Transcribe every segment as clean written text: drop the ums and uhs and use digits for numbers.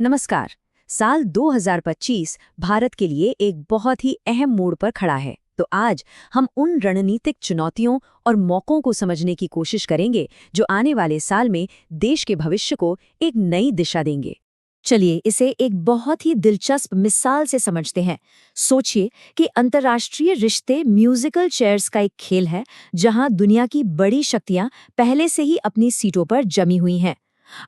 नमस्कार। साल 2025 भारत के लिए एक बहुत ही अहम मोड़ पर खड़ा है। तो आज हम उन रणनीतिक चुनौतियों और मौकों को समझने की कोशिश करेंगे जो आने वाले साल में देश के भविष्य को एक नई दिशा देंगे। चलिए इसे एक बहुत ही दिलचस्प मिसाल से समझते हैं। सोचिए कि अंतर्राष्ट्रीय रिश्ते म्यूजिकल चेयर्स का एक खेल है, जहां दुनिया की बड़ी शक्तियां पहले से ही अपनी सीटों पर जमी हुई हैं।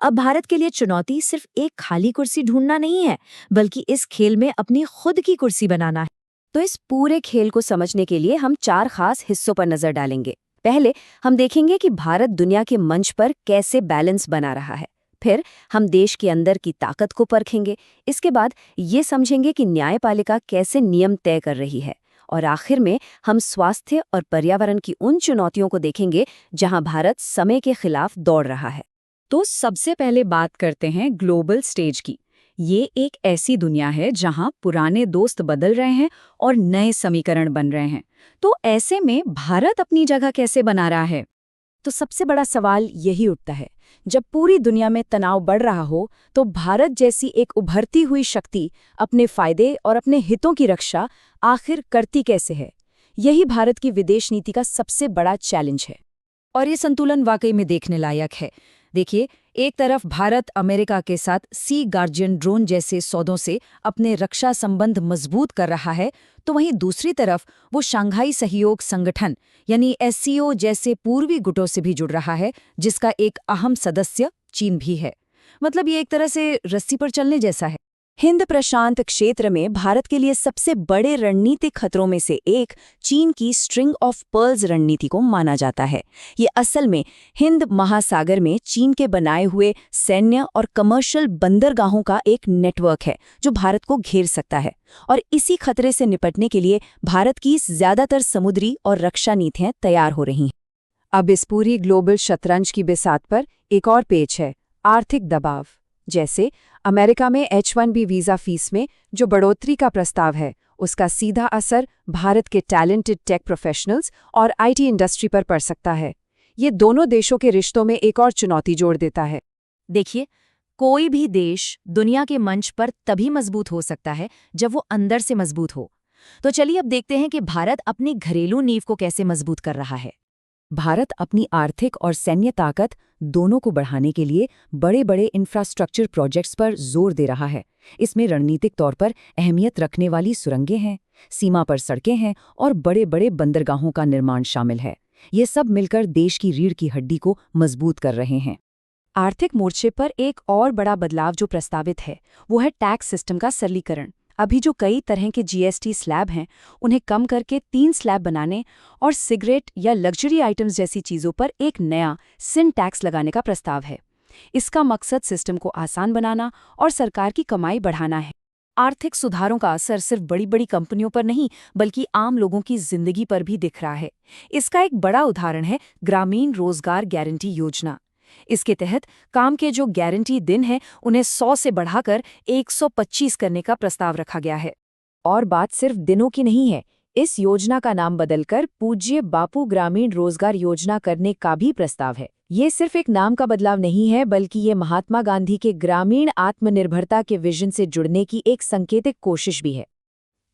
अब भारत के लिए चुनौती सिर्फ एक खाली कुर्सी ढूंढना नहीं है, बल्कि इस खेल में अपनी खुद की कुर्सी बनाना है। तो इस पूरे खेल को समझने के लिए हम 4 खास हिस्सों पर नजर डालेंगे। पहले हम देखेंगे कि भारत दुनिया के मंच पर कैसे बैलेंस बना रहा है। फिर हम देश के अंदर की ताकत को परखेंगे। इसके बाद ये समझेंगे कि न्यायपालिका कैसे नियम तय कर रही है। और आखिर में हम स्वास्थ्य और पर्यावरण की उन चुनौतियों को देखेंगे जहां भारत समय के खिलाफ दौड़ रहा है। तो सबसे पहले बात करते हैं ग्लोबल स्टेज की। ये एक ऐसी दुनिया है जहां पुराने दोस्त बदल रहे हैं और नए समीकरण बन रहे हैं। तो ऐसे में भारत अपनी जगह कैसे बना रहा है? तो सबसे बड़ा सवाल यही उठता है, जब पूरी दुनिया में तनाव बढ़ रहा हो तो भारत जैसी एक उभरती हुई शक्ति अपने फायदे और अपने हितों की रक्षा आखिर करती कैसे है? यही भारत की विदेश नीति का सबसे बड़ा चैलेंज है। और ये संतुलन वाकई में देखने लायक है। देखिए, एक तरफ भारत अमेरिका के साथ सी गार्जियन ड्रोन जैसे सौदों से अपने रक्षा संबंध मजबूत कर रहा है, तो वहीं दूसरी तरफ वो शंघाई सहयोग संगठन यानी एससीओ जैसे पूर्वी गुटों से भी जुड़ रहा है, जिसका एक अहम सदस्य चीन भी है। मतलब ये एक तरह से रस्सी पर चलने जैसा है। हिंद प्रशांत क्षेत्र में भारत के लिए सबसे बड़े रणनीतिक खतरों में से एक चीन की स्ट्रिंग ऑफ पर्ल्स रणनीति को माना जाता है। ये असल में हिंद महासागर में चीन के बनाए हुए सैन्य और कमर्शियल बंदरगाहों का एक नेटवर्क है जो भारत को घेर सकता है। और इसी खतरे से निपटने के लिए भारत की ज्यादातर समुद्री और रक्षा नीतियां तैयार हो रही हैं। अब इस पूरी ग्लोबल शतरंज की बिसात पर एक और पेच है, आर्थिक दबाव। जैसे अमेरिका में H-1B वीज़ा फीस में जो बढ़ोतरी का प्रस्ताव है, उसका सीधा असर भारत के टैलेंटेड टेक प्रोफेशनल्स और आईटी इंडस्ट्री पर पड़ सकता है। ये दोनों देशों के रिश्तों में एक और चुनौती जोड़ देता है। देखिए, कोई भी देश दुनिया के मंच पर तभी मजबूत हो सकता है जब वो अंदर से मजबूत हो। तो चलिए अब देखते हैं कि भारत अपनी घरेलू नींव को कैसे मजबूत कर रहा है। भारत अपनी आर्थिक और सैन्य ताकत दोनों को बढ़ाने के लिए बड़े बड़े इंफ्रास्ट्रक्चर प्रोजेक्ट्स पर जोर दे रहा है। इसमें रणनीतिक तौर पर अहमियत रखने वाली सुरंगें हैं, सीमा पर सड़कें हैं और बड़े बड़े बंदरगाहों का निर्माण शामिल है। ये सब मिलकर देश की रीढ़ की हड्डी को मजबूत कर रहे हैं। आर्थिक मोर्चे पर एक और बड़ा बदलाव जो प्रस्तावित है, वो है टैक्स सिस्टम का सरलीकरण। अभी जो कई तरह के जीएसटी स्लैब हैं, उन्हें कम करके 3 स्लैब बनाने और सिगरेट या लग्जरी आइटम्स जैसी चीज़ों पर एक नया सिन टैक्स लगाने का प्रस्ताव है। इसका मकसद सिस्टम को आसान बनाना और सरकार की कमाई बढ़ाना है। आर्थिक सुधारों का असर सिर्फ बड़ी बड़ी कंपनियों पर नहीं, बल्कि आम लोगों की जिंदगी पर भी दिख रहा है। इसका एक बड़ा उदाहरण है ग्रामीण रोजगार गारंटी योजना। इसके तहत काम के जो गारंटी दिन हैं, उन्हें 100 से बढ़ाकर 125 करने का प्रस्ताव रखा गया है। और बात सिर्फ दिनों की नहीं है, इस योजना का नाम बदलकर पूज्य बापू ग्रामीण रोजगार योजना करने का भी प्रस्ताव है। ये सिर्फ एक नाम का बदलाव नहीं है, बल्कि ये महात्मा गांधी के ग्रामीण आत्मनिर्भरता के विजन से जुड़ने की एक सांकेतिक कोशिश भी है।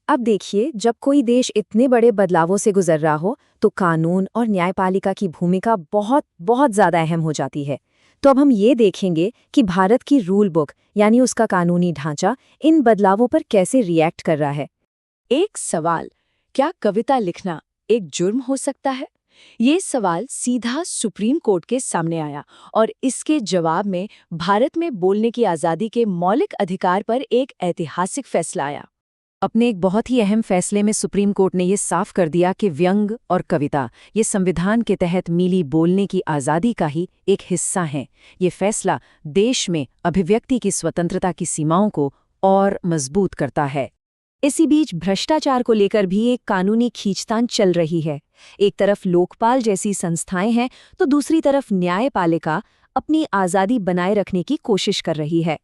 अब देखिए, जब कोई देश इतने बड़े बदलावों से गुजर रहा हो तो कानून और न्यायपालिका की भूमिका बहुत बहुत ज़्यादा अहम हो जाती है। तो अब हम ये देखेंगे कि भारत की रूल बुक यानी उसका कानूनी ढांचा इन बदलावों पर कैसे रिएक्ट कर रहा है। एक सवाल, क्या कविता लिखना एक जुर्म हो सकता है? ये सवाल सीधा सुप्रीम कोर्ट के सामने आया और इसके जवाब में भारत में बोलने की आज़ादी के मौलिक अधिकार पर एक ऐतिहासिक फैसला आया। अपने एक बहुत ही अहम फैसले में सुप्रीम कोर्ट ने ये साफ कर दिया कि व्यंग और कविता ये संविधान के तहत मिली बोलने की आज़ादी का ही एक हिस्सा हैं। ये फैसला देश में अभिव्यक्ति की स्वतंत्रता की सीमाओं को और मजबूत करता है। इसी बीच भ्रष्टाचार को लेकर भी एक कानूनी खींचतान चल रही है। एक तरफ लोकपाल जैसी संस्थाएं हैं, तो दूसरी तरफ न्यायपालिका अपनी आज़ादी बनाए रखने की कोशिश कर रही है।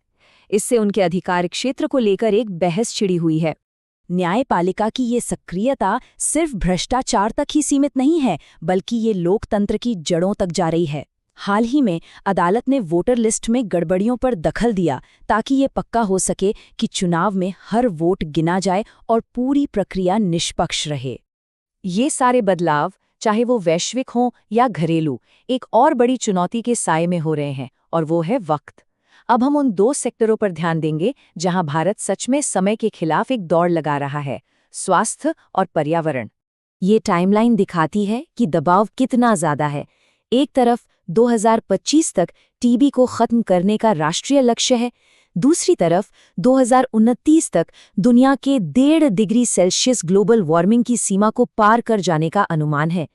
इससे उनके अधिकार क्षेत्र को लेकर एक बहस छिड़ी हुई है। न्यायपालिका की ये सक्रियता सिर्फ भ्रष्टाचार तक ही सीमित नहीं है, बल्कि ये लोकतंत्र की जड़ों तक जा रही है। हाल ही में अदालत ने वोटर लिस्ट में गड़बड़ियों पर दखल दिया ताकि ये पक्का हो सके कि चुनाव में हर वोट गिना जाए और पूरी प्रक्रिया निष्पक्ष रहे। ये सारे बदलाव, चाहे वो वैश्विक हों या घरेलू, एक और बड़ी चुनौती के साए में हो रहे हैं, और वो है वक्त। अब हम उन 2 सेक्टरों पर ध्यान देंगे जहां भारत सच में समय के खिलाफ एक दौड़ लगा रहा है: स्वास्थ्य और पर्यावरण। ये टाइमलाइन दिखाती है कि दबाव कितना ज्यादा है। एक तरफ 2025 तक टीबी को खत्म करने का राष्ट्रीय लक्ष्य है, दूसरी तरफ 2029 तक दुनिया के 1.5 डिग्री सेल्सियस ग्लोबल वार्मिंग की सीमा को पार कर जाने का अनुमान है।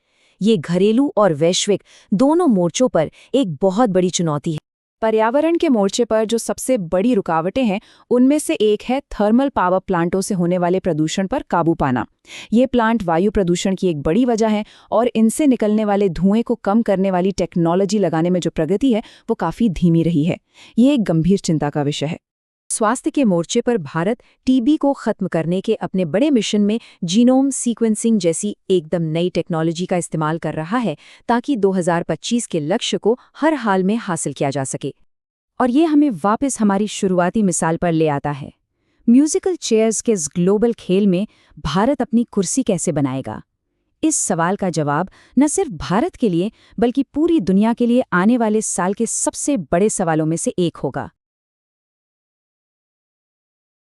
ये घरेलू और वैश्विक दोनों मोर्चों पर एक बहुत बड़ी चुनौती है। पर्यावरण के मोर्चे पर जो सबसे बड़ी रुकावटें हैं, उनमें से एक है थर्मल पावर प्लांटों से होने वाले प्रदूषण पर काबू पाना। ये प्लांट वायु प्रदूषण की एक बड़ी वजह है और इनसे निकलने वाले धुएं को कम करने वाली टेक्नोलॉजी लगाने में जो प्रगति है, वो काफ़ी धीमी रही है। ये एक गंभीर चिंता का विषय है। स्वास्थ्य के मोर्चे पर भारत टीबी को खत्म करने के अपने बड़े मिशन में जीनोम सीक्वेंसिंग जैसी एकदम नई टेक्नोलॉजी का इस्तेमाल कर रहा है ताकि 2025 के लक्ष्य को हर हाल में हासिल किया जा सके। और ये हमें वापस हमारी शुरुआती मिसाल पर ले आता है। म्यूजिकल चेयर्स के इस ग्लोबल खेल में भारत अपनी कुर्सी कैसे बनाएगा? इस सवाल का जवाब न सिर्फ भारत के लिए बल्कि पूरी दुनिया के लिए आने वाले साल के सबसे बड़े सवालों में से एक होगा।